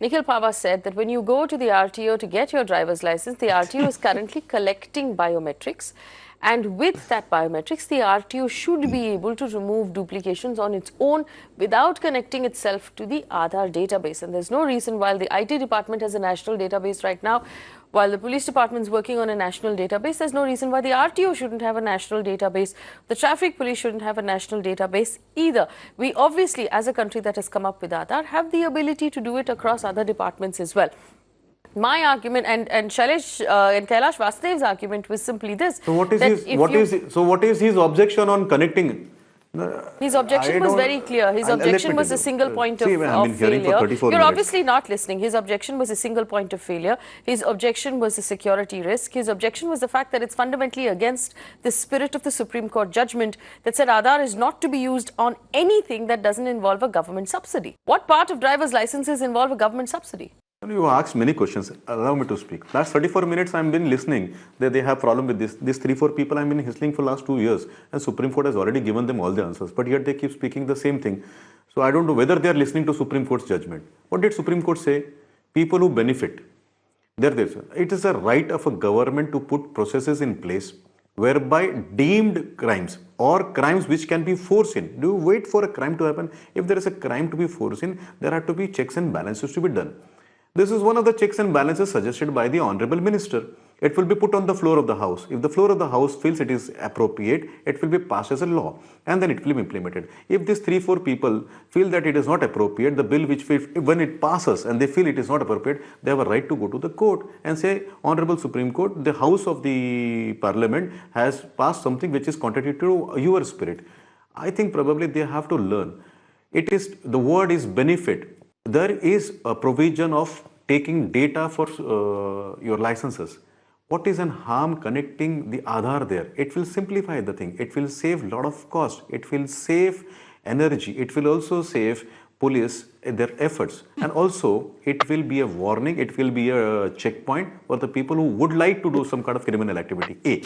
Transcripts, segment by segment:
Nikhil Pahwa said that when you go to the RTO to get your driver's license, the RTO is currently collecting biometrics. And with that biometrics, the RTO should be able to remove duplications on its own without connecting itself to the Aadhaar database. And there's no reason, while the IT department has a national database right now, while the police department is working on a national database, there's no reason why the RTO shouldn't have a national database. The traffic police shouldn't have a national database either. We obviously, as a country that has come up with Aadhaar, have the ability to do it across other departments as well. My argument and Shailesh and Kailash Vasdev's argument was simply this. So what is his objection on connecting? His objection was very clear. His objection was a single point of failure. You're obviously not listening. His objection was a single point of failure. His objection was a security risk. His objection was the fact that it's fundamentally against the spirit of the Supreme Court judgment that said Aadhaar is not to be used on anything that doesn't involve a government subsidy. What part of driver's licenses involve a government subsidy? You asked many questions. Allow me to speak. Last 34 minutes I've been listening that they have problem with this. These 3-4 people I've been listening for last 2 years, and Supreme Court has already given them all the answers. But yet they keep speaking the same thing. So I don't know whether they are listening to Supreme Court's judgment. What did Supreme Court say? People who benefit. It is a right of a government to put processes in place whereby deemed crimes or crimes which can be foreseen. Do you wait for a crime to happen? If there is a crime to be foreseen, there have to be checks and balances to be done. This is one of the checks and balances suggested by the Honorable Minister. It will be put on the floor of the House. If the floor of the House feels it is appropriate, it will be passed as a law and then it will be implemented. If these 3-4 people feel that it is not appropriate, the bill which when it passes and they feel it is not appropriate, they have a right to go to the court and say, Honorable Supreme Court, the House of the Parliament has passed something which is contrary to your spirit. I think probably they have to learn. The word is benefit. There is a provision of taking data for your licenses. What is an harm connecting the Aadhaar there? It will simplify the thing. It will save a lot of cost. It will save energy. It will also save police their efforts. And also it will be a warning. It will be a checkpoint for the people who would like to do some kind of criminal activity. A.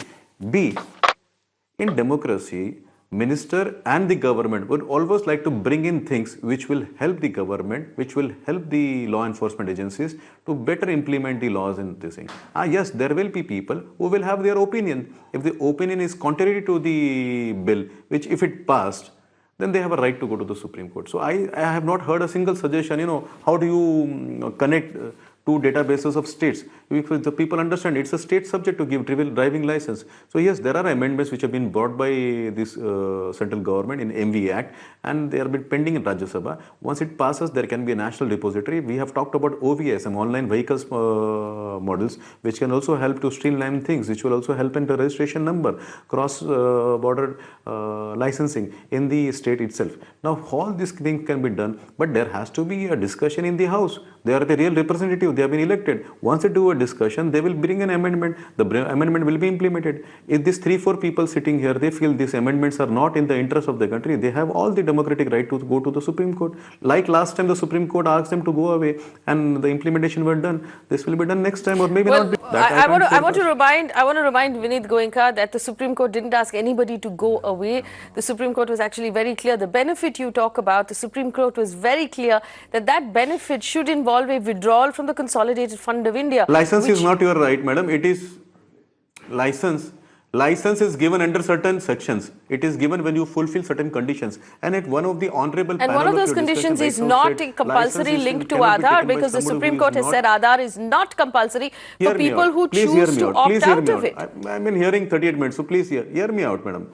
B. In democracy, minister and the government would always like to bring in things which will help the government, which will help the law enforcement agencies to better implement the laws in this thing. Yes, there will be people who will have their opinion. If the opinion is contrary to the bill, which if it passed, then they have a right to go to the Supreme Court. So I have not heard a single suggestion, how do you connect two databases of states? Because the people understand it's a state subject to give driving license. So yes, there are amendments which have been brought by this central government in MV Act, and they are been pending in Rajya Sabha. Once it passes, there can be a national repository. We have talked about OVS, online vehicles models, which can also help to streamline things, which will also help in the registration number, cross-border licensing in the state itself. Now, all these things can be done, but there has to be a discussion in the House. They are the real representative. They have been elected. Once they do a discussion, they will bring an amendment. The amendment will be implemented. If these 3-4 people sitting here, they feel these amendments are not in the interest of the country, they have all the democratic right to go to the Supreme Court. Like last time the Supreme Court asked them to go away and the implementation were done. This will be done next time, or maybe not. I want to remind Vinit Goenka that the Supreme Court didn't ask anybody to go away. The Supreme Court was actually very clear. The benefit you talk about, the Supreme Court was very clear that benefit should involve a withdrawal from the Consolidated Fund of India. License is not your right, madam. It is license. License is given under certain sections. It is given when you fulfill certain conditions. And at one of the honorable and one of those conditions is not compulsory linked to Aadhaar, because the Supreme Court has said Aadhaar is not compulsory for people who choose to opt out of it. I've been hearing 38 minutes, so please hear me out, madam.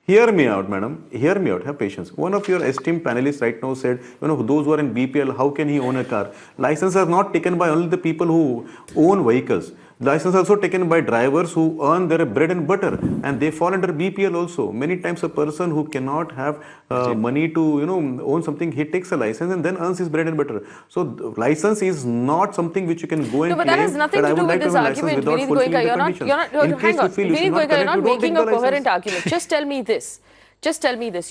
Hear me out, madam. Hear me out. Have patience. One of your esteemed panelists right now said, those who are in BPL, how can he own a car? License are not taken by only the people who own vehicles. License also taken by drivers who earn their bread and butter, and they fall under BPL also. Many times a person who cannot have money to own something, he takes a license and then earns his bread and butter. So license is not something which you can go and claim. No, but that has nothing to do with this argument, Vinit Goenka. You're not making a coherent argument. Just tell me this.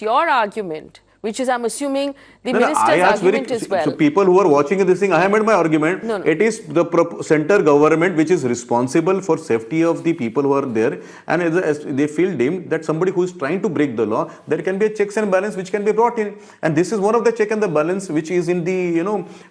Your argument which is, I'm assuming, the No, no, minister's I asked argument as well. So people who are watching this thing, I have made my argument. No, no. It is the center government which is responsible for safety of the people who are there, and as they feel deemed that somebody who is trying to break the law, there can be a checks and balance which can be brought in, and this is one of the check and the balance which is in the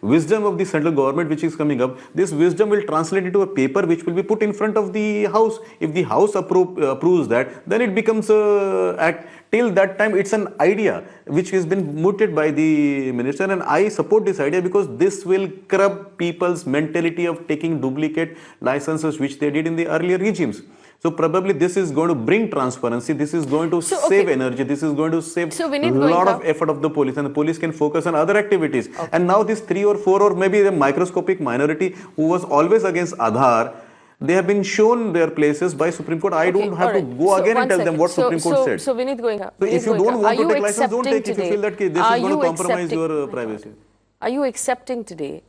wisdom of the central government which is coming up. This wisdom will translate into a paper which will be put in front of the house. If the house approves that, then it becomes a act. Till that time, it's an idea which has been mooted by the minister, and I support this idea because this will curb people's mentality of taking duplicate licenses which they did in the earlier regimes. So probably this is going to bring transparency, this is going to save energy, this is going to save a lot of effort of the police, and the police can focus on other activities. And now this 3 or 4 or maybe the microscopic minority who was always against Aadhaar, they have been shown their places by Supreme Court. I don't have to go again and tell them what Supreme Court said. So Vinit Goenka, so if you don't want to take license, don't take. If you feel that this is going to compromise your privacy. Are you accepting today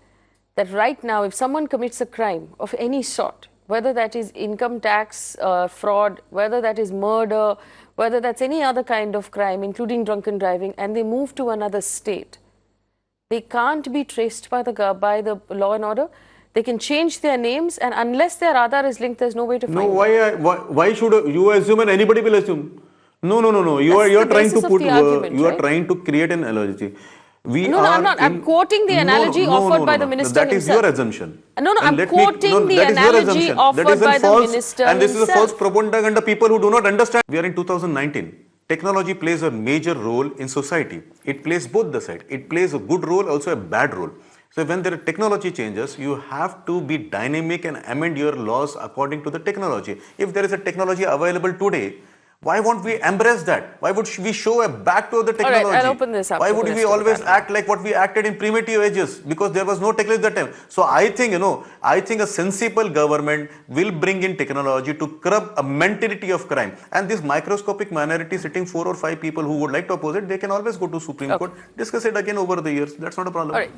that right now, if someone commits a crime of any sort, whether that is income tax fraud, whether that is murder, whether that's any other kind of crime, including drunken driving, and they move to another state, they can't be traced by the law and order? They can change their names, and unless their Aadhaar is linked, there's no way to find them. Why should you assume and anybody will assume? No. You are trying to put you are trying to create an analogy. I'm not. I'm quoting the analogy offered by the minister That is himself. your assumption. No, I'm quoting the analogy offered by the minister and this is a himself. false propaganda. People who do not understand. We are in 2019. Technology plays a major role in society. It plays both the sides. It plays a good role, also a bad role. So when there are technology changes, you have to be dynamic and amend your laws according to the technology. If there is a technology available today, why won't we embrace that? Why would we show a back to the technology? All right, I'll open this up. Why would we always act like what we acted in primitive ages? Because there was no technology at that time. So I think, a sensible government will bring in technology to curb a mentality of crime. And this microscopic minority sitting 4 or 5 people who would like to oppose it, they can always go to Supreme Court, discuss it again over the years. That's not a problem. All right.